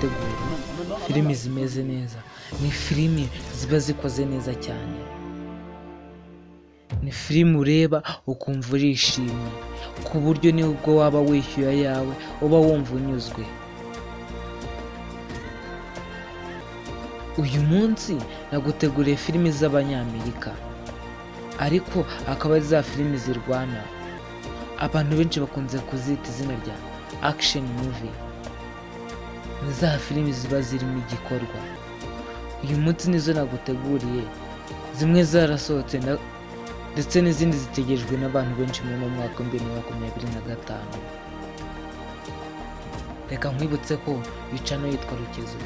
gutegura filimi zimeze neza. Ni filimi ziba zikoze neza cyane, ni filimi ureba ukumva urishimye, ku buryo nubwo waba wishyuye ayawe uba wumva unyuzwe. Uyu munsi naguteguriye filimi z'Abanyamerika, ariko akaba ari za filimi zirwana. Abantu benshi bakunze kuzita izina rya action movie. Ni za filimi ziba zirimo igikorwa. Uyu munsi nizo naguteguriye, zimwe zarasohotse ndetse n'izindi zitegerejwe n'abantu benshi muri uno mwaka wa 2025. Reka nkwibutse ko iyi channel yitwa Rukezo,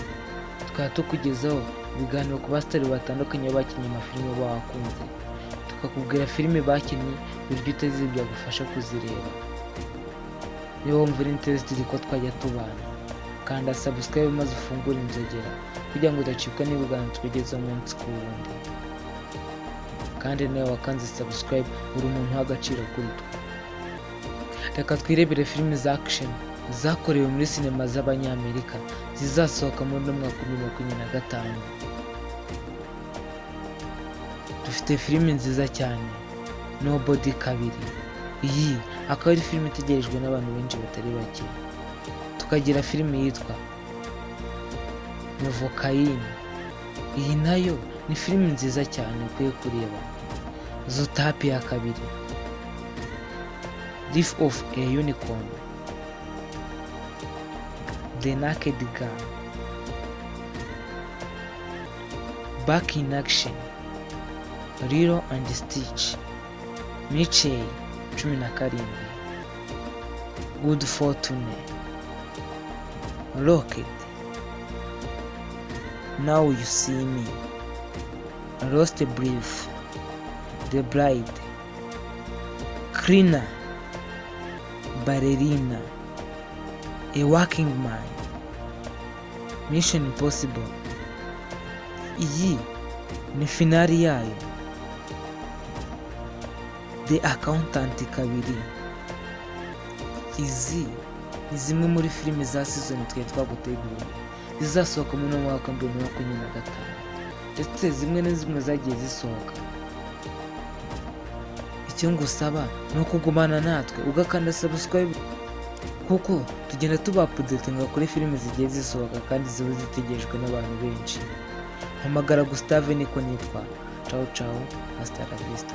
tukaba tukugezaho ibiganiro ku basitari batandukanye bakinnye amafilime bakunze, tukakubwira filime bakinnye uburyo utazibya byagufasha kuzireba. Niba wumva uri interested ko twajya tubana, kanda subscribe maze ufungure inzogera kugira ngo udacibwa n'ibiganiro tukugezaho umunsi ku wundi. Kandi nawe wakanze subscribe uri umuntu w'agaciro kuri twe. Reka twirebere filime za action zakorewe muri sinema z'Abanyamerika zizasohoka muri uno mwaka wa 2025. Dufite filime nziza cyane, Nobody 2. Iyi akaba ari filime itegerejwe n'abantu benshi batari bake. Tukagira filime yitwa Novocaine. Iyi nayo ni filime nziza cyane ukwiye kureba. Zootopia 2, Life of a Unicorn, The Naked Gun, Back in Action, Lilo and Stitch, Michie 17, Good Fortune, Rocket, Now You See Me, Lost Brief, The Bride, Cleaner, Ballerina, A Working Man, Mission Impossible. Iyi ni finali yayo, The Accountant 2. Izi ni zimwe muri filime za season twari twaguteguriye zizasohoka muri uno mwaka wa 2025, ndetse zimwe na zimwe zagiye zisohoka. Icyo ngusaba ni ukugumana natwe ugakanda subscribe, kuko tugenda tuba-updatinga kuri filime zigiye zisohoka kandi ziba zitegerejwe n'abantu benshi. Hamagara Gustave niko nitwa. Ciao ciao, hasta la vista.